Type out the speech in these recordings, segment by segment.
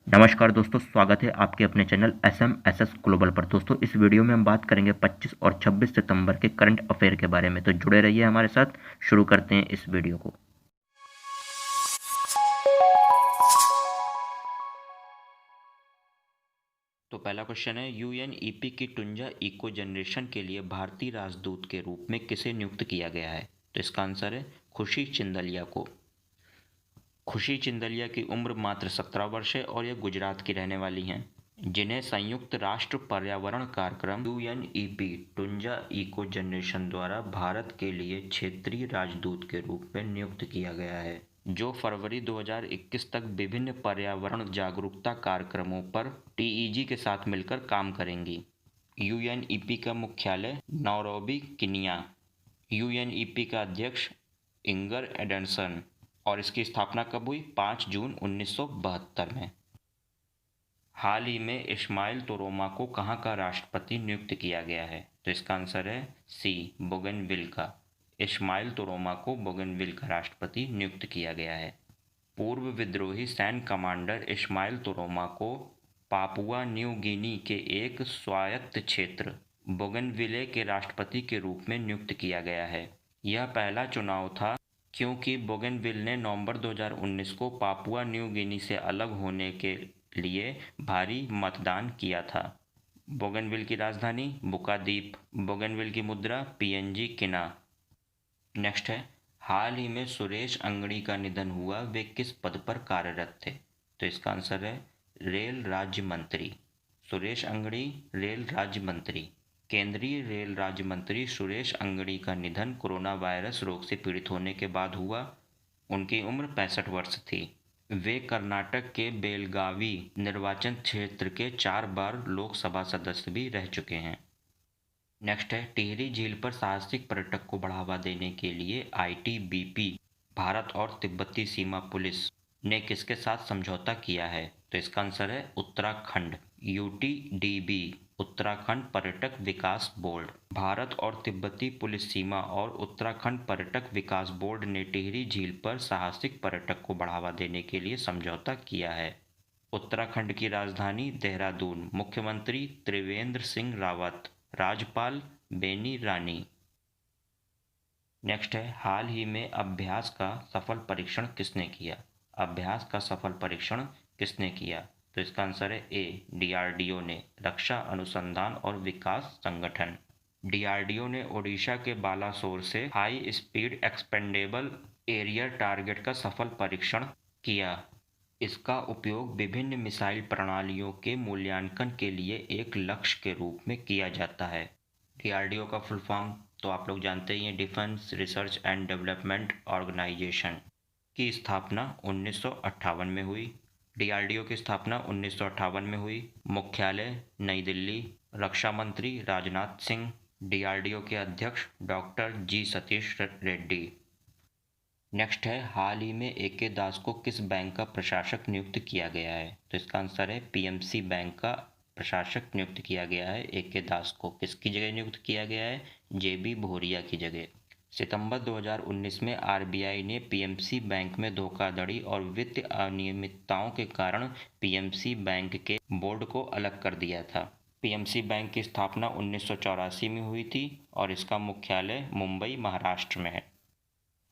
नमस्कार दोस्तों, स्वागत है आपके अपने चैनल SMSS ग्लोबल पर। दोस्तों, इस वीडियो में हम बात करेंगे 25 और 26 सितंबर के करंट अफेयर के बारे में। तो जुड़े रहिए हमारे साथ। शुरू करते हैं इस वीडियो को। तो पहला क्वेश्चन है, UNEP की टुंजा इको जनरेशन के लिए भारतीय राजदूत के रूप में किसे नियुक्त किया गया है? तो इसका आंसर है खुशी चिंदलिया को। खुशी चिंदलिया की उम्र मात्र 17 वर्ष है और यह गुजरात की रहने वाली हैं, जिन्हें संयुक्त राष्ट्र पर्यावरण कार्यक्रम UNEP टुंजा इको जनरेशन द्वारा भारत के लिए क्षेत्रीय राजदूत के रूप में नियुक्त किया गया है, जो फरवरी 2021 तक विभिन्न पर्यावरण जागरूकता कार्यक्रमों पर TEG के साथ मिलकर काम करेंगी। UNEP का मुख्यालय नैरोबी, केन्या। UNEP का अध्यक्ष इंगर एडर्सन और इसकी स्थापना कब हुई? 5 जून 1972 में। हाल ही में इस्माइल तुरोमा को कहाँ का राष्ट्रपति नियुक्त किया गया है? तो इसका आंसर है सी, बोगनविल का। इस्माइल तुरोमा को बोगनविल का राष्ट्रपति नियुक्त किया गया है। पूर्व विद्रोही सैन्य कमांडर इस्माइल तुरोमा को पापुआ न्यू गिनी के एक स्वायत्त क्षेत्र बोगनविले के राष्ट्रपति के रूप में नियुक्त किया गया है। यह पहला चुनाव था क्योंकि बोगनविल ने नवंबर 2019 को पापुआ न्यू गिनी से अलग होने के लिए भारी मतदान किया था। बोगनविल की राजधानी बुकाद्वीप। बोगनविल की मुद्रा PNG किना। नेक्स्ट है, हाल ही में सुरेश अंगड़ी का निधन हुआ, वे किस पद पर कार्यरत थे? तो इसका आंसर है रेल राज्य मंत्री। सुरेश अंगड़ी रेल राज्य मंत्री। केंद्रीय रेल राज्य मंत्री सुरेश अंगड़ी का निधन कोरोना वायरस रोग से पीड़ित होने के बाद हुआ। उनकी उम्र 65 वर्ष थी। वे कर्नाटक के बेलगावी निर्वाचन क्षेत्र के 4 बार लोकसभा सदस्य भी रह चुके हैं। नेक्स्ट है, टिहरी झील पर साहसिक पर्यटक को बढ़ावा देने के लिए ITBP भारत और तिब्बती सीमा पुलिस ने किसके साथ समझौता किया है? तो इसका आंसर है उत्तराखंड। UTDB उत्तराखंड पर्यटक विकास बोर्ड। भारत और तिब्बती पुलिस सीमा और उत्तराखंड पर्यटक विकास बोर्ड ने टिहरी झील पर साहसिक पर्यटक को बढ़ावा देने के लिए समझौता किया है। उत्तराखंड की राजधानी देहरादून। मुख्यमंत्री त्रिवेंद्र सिंह रावत। राज्यपाल बेनी रानी। नेक्स्ट है, हाल ही में अभ्यास का सफल परीक्षण किसने किया? अभ्यास का सफल परीक्षण किसने किया? तो इसका आंसर है ए, DRDO ने, रक्षा अनुसंधान और विकास संगठन। DRDO ने ओडिशा के बालासोर से high speed expendable aerial target का सफल परीक्षण किया। इसका उपयोग विभिन्न मिसाइल प्रणालियों के मूल्यांकन के लिए एक लक्ष्य के रूप में किया जाता है। DRDO का फुल फॉर्म तो आप लोग जानते ही हैं, defence research and development organisation. की स्थापना 1958 में हुई। DRDO की स्थापना 1958 में हुई। मुख्यालय नई दिल्ली। रक्षा मंत्री राजनाथ सिंह। DRDO के अध्यक्ष doctor G Satish Reddy. Next है, हाल ही में AK दास को किस बैंक का प्रशासक नियुक्त किया गया है? तो इसका आंसर है PMC बैंक का प्रशासक नियुक्त किया गया है। AK दास को किसकी जगह नियुक्त किया गया है? JB भोरिया की जगह। सितंबर 2019 में RBI ने PMC बैंक में धोखाधड़ी और वित्तीय अनियमितताओं के कारण PMC बैंक के बोर्ड को अलग कर दिया था। PMC बैंक की स्थापना 1984 में हुई थी और इसका मुख्यालय मुंबई, महाराष्ट्र में है।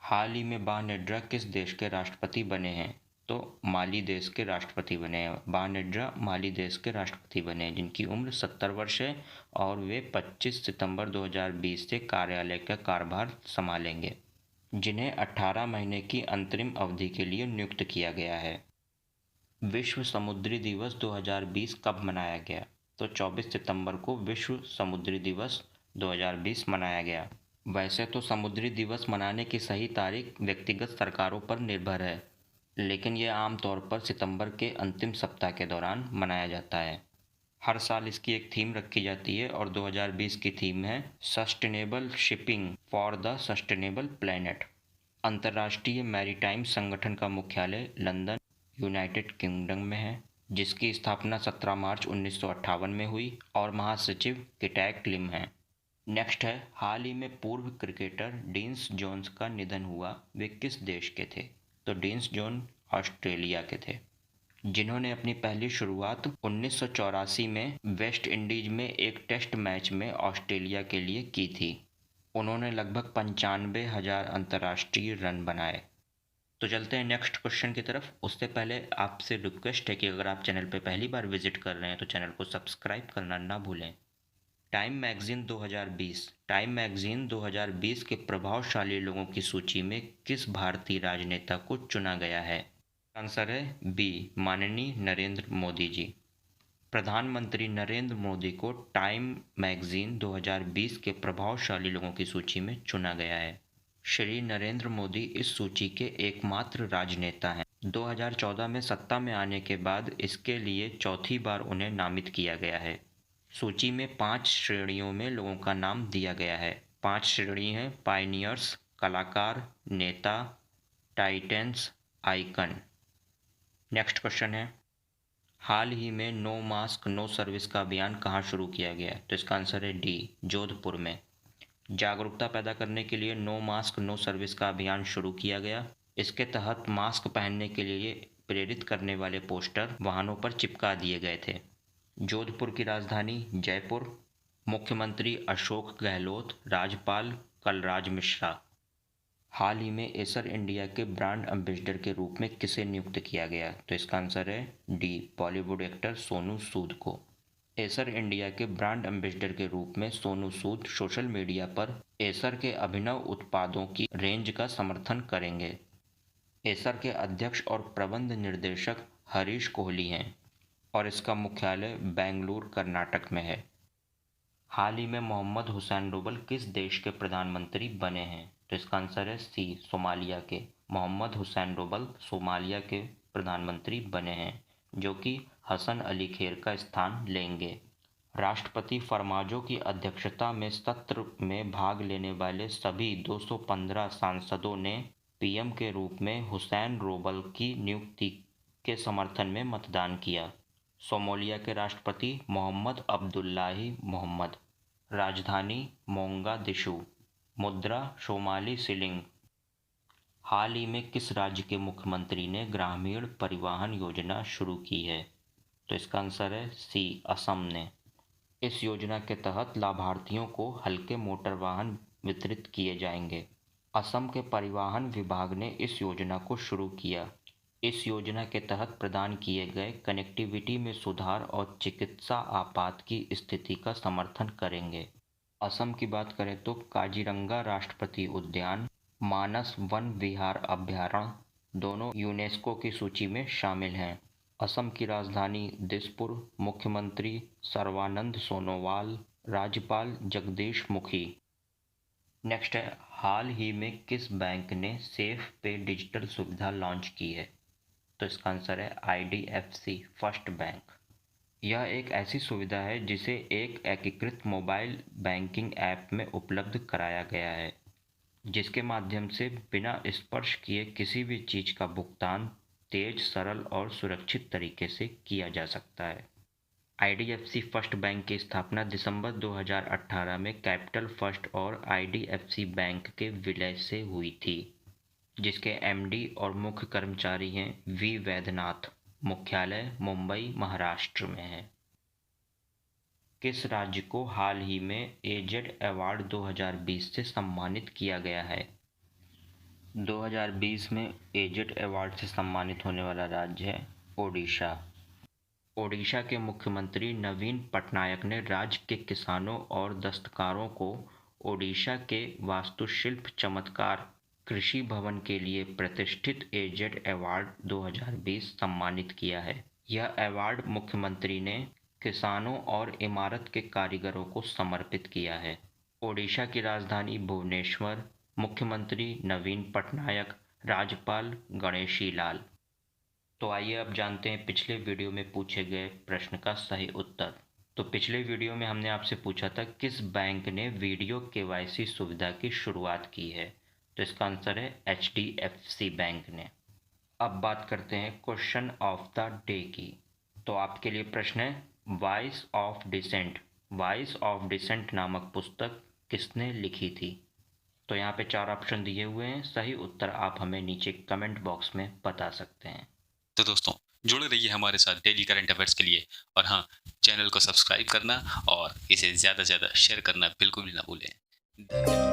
हाल ही में बानेड्रा किस देश के राष्ट्रपति बने हैं? तो माली देश के राष्ट्रपति बने हैं। बानेड्रा माली देश के राष्ट्रपति बने हैं, जिनकी उम्र 70 वर्ष है और वे 25 सितंबर 2020 से कार्यालय का कार्यभार संभालेंगे, जिन्हें 18 महीने की अंतरिम अवधि के लिए नियुक्त किया गया है। विश्व समुद्री दिवस 2020 कब मनाया गया? तो 24 सितंबर को विश्व समुद्री दिवस 2020 मनाया गया। वैसे तो समुद्री दिवस मनाने की सही तारीख व्यक्तिगत सरकारों पर निर्भर है, लेकिन यह आमतौर पर सितंबर के अंतिम सप्ताह के दौरान मनाया जाता है। हर साल इसकी एक थीम रखी जाती है और 2020 की थीम है sustainable shipping for the sustainable planet. अंतर्राष्ट्रीय मैरीटाइम संगठन का मुख्यालय लंदन, यूनाइटेड किंगडम में है, जिसकी स्थापना 17 मार्च 1958 में हुई और महासचिव किटैक लिम हैं। नेक्स्ट है, हाल ही में पूर्व क्रिकेटर डीन जोन्स का निधन हुआ, वे किस देश के थे? तो डीन जोन्स ऑस्ट्रेलिया के थे। जिन्होंने अपनी पहली शुरुआत 1984 में वेस्ट इंडीज में एक टेस्ट मैच में ऑस्ट्रेलिया के लिए की थी। उन्होंने लगभग 95,000 अंतर्राष्ट्रीय रन बनाए। तो चलते हैं नेक्स्ट क्वेश्चन की तरफ। उससे पहले आपसे रिक्वेस्ट है कि अगर आप चैनल पर पहली बार विजिट कर रहे हैं तो चैनल को सब्सक्राइब करना ना भूलें। टाइम मैगजीन 2020 के प्रभावशाली लोगों की सूची में किस भारतीय राजनेता को चुना गया है? आंसर है बी, माननीय नरेंद्र मोदी जी। प्रधानमंत्री नरेंद्र मोदी को टाइम मैगजीन 2020 के प्रभावशाली लोगों की सूची में चुना गया है। श्री नरेंद्र मोदी इस सूची के एकमात्र राजनेता हैं। 2014 में सत्ता में आने के बाद इसके लिए चौथी बार उन्हें नामित किया गया है। सूची में 5 श्रेणियों में लोगों का नाम दिया गया है। 5 श्रेणी हैं: पायनियर्स, कलाकार, नेता, टाइटेंस, आइकन। नेक्स्ट क्वेश्चन है, हाल ही में नो मास्क नो सर्विस का अभियान कहाँ शुरू किया गया है? तो इसका आंसर है डी, जोधपुर में। जागरूकता पैदा करने के लिए नो मास्क नो सर्विस का अभियान शुरू किया गया। इसके तहत मास्क पहनने के लिए प्रेरित करने वाले पोस्टर वाहनों पर चिपका दिए गए थे। जोधपुर की राजधानी जयपुर, मुख्यमंत्री अशोक गहलोत, राज्यपाल कलराज मिश्रा। हाल ही में एसर इंडिया के ब्रांड एम्बेसडर के रूप में किसे नियुक्त किया गया? तो इसका आंसर है डी, बॉलीवुड एक्टर सोनू सूद को। एसर इंडिया के ब्रांड एम्बेसडर के रूप में सोनू सूद सोशल मीडिया पर एसर के अभिनव उत्पादों की रेंज का समर्थन करेंगे। एसर के अध्यक्ष और प्रबंध निर्देशक हरीश कोहली हैं और इसका मुख्यालय बेंगलुरु, कर्नाटक में है। हाल ही में मोहम्मद हुसैन रूबल किस देश के प्रधानमंत्री बने हैं? तो इसका आंसर है सी, सोमालिया के। मोहम्मद हुसैन रूबल सोमालिया के प्रधानमंत्री बने हैं, जो कि हसन अली खेर का स्थान लेंगे। राष्ट्रपति फरमाजो की अध्यक्षता में सत्र में भाग लेने वाले सभी 215 सांसदों ने पीएम के रूप में हुसैन रूबल की नियुक्ति के समर्थन में मतदान किया। सोमालिया के राष्ट्रपति मोहम्मद अब्दुल्लाही मोहम्मद। राजधानी मोगादिशु। मुद्रा सोमाली सिलिंग। हाल ही में किस राज्य के मुख्यमंत्री ने ग्रामीण परिवहन योजना शुरू की है? तो इसका आंसर है सी, असम ने। इस योजना के तहत लाभार्थियों को हल्के मोटर वाहन वितरित किए जाएंगे। असम के परिवहन विभाग ने इस योजना को शुरू किया। इस योजना के तहत प्रदान किए गए कनेक्टिविटी में सुधार और चिकित्सा आपात की स्थिति का समर्थन करेंगे। असम की बात करें तो काजीरंगा राष्ट्रपति उद्यान, मानस वन विहार अभयारण्य दोनों यूनेस्को की सूची में शामिल हैं। असम की राजधानी दिसपुर, मुख्यमंत्री सर्बानंद सोनोवाल, राज्यपाल जगदीश मुखी। नेक्स्ट है, हाल ही में किस बैंक ने सेफ पे डिजिटल सुविधा लॉन्च की है? तो इसका आंसर है IDFC फर्स्ट बैंक। यह एक ऐसी सुविधा है जिसे एक एकीकृत मोबाइल बैंकिंग ऐप में उपलब्ध कराया गया है, जिसके माध्यम से बिना स्पर्श किए किसी भी चीज़ का भुगतान तेज, सरल और सुरक्षित तरीके से किया जा सकता है। IDFC फर्स्ट बैंक की स्थापना दिसंबर 2018 में कैपिटल फर्स्ट और IDFC बैंक के विलय से हुई थी, जिसके MD और मुख्य कर्मचारी हैं V वैद्यनाथ। मुख्यालय मुंबई, महाराष्ट्र में है। किस राज्य को हाल ही में एजेड अवार्ड 2020 से सम्मानित किया गया है? 2020 में एजेड अवार्ड से सम्मानित होने वाला राज्य है ओडिशा। ओडिशा के मुख्यमंत्री नवीन पटनायक ने राज्य के किसानों और दस्तकारों को ओडिशा के वास्तुशिल्प चमत्कार कृषि भवन के लिए प्रतिष्ठित एजेड अवार्ड 2020 सम्मानित किया है। यह अवार्ड मुख्यमंत्री ने किसानों और इमारत के कारीगरों को समर्पित किया है। ओडिशा की राजधानी भुवनेश्वर, मुख्यमंत्री नवीन पटनायक, राज्यपाल गणेशी लाल। तो आइए अब जानते हैं पिछले वीडियो में पूछे गए प्रश्न का सही उत्तर। तो पिछले वीडियो में हमने आपसे पूछा था किस बैंक ने वीडियो KYC सुविधा की शुरुआत की है? तो इसका आंसर है HDFC बैंक ने। अब बात करते हैं क्वेश्चन ऑफ द डे की। तो आपके लिए प्रश्न है, वॉइस ऑफ डिसेंट नामक पुस्तक किसने लिखी थी? तो यहाँ पे 4 ऑप्शन दिए हुए हैं, सही उत्तर आप हमें नीचे कमेंट बॉक्स में बता सकते हैं। तो दोस्तों, जुड़े रहिए हमारे साथ डेली करंट अफेयर्स के लिए। और हाँ, चैनल को सब्सक्राइब करना और इसे ज़्यादा से ज़्यादा शेयर करना बिल्कुल भी ना भूलें। धन्यवाद।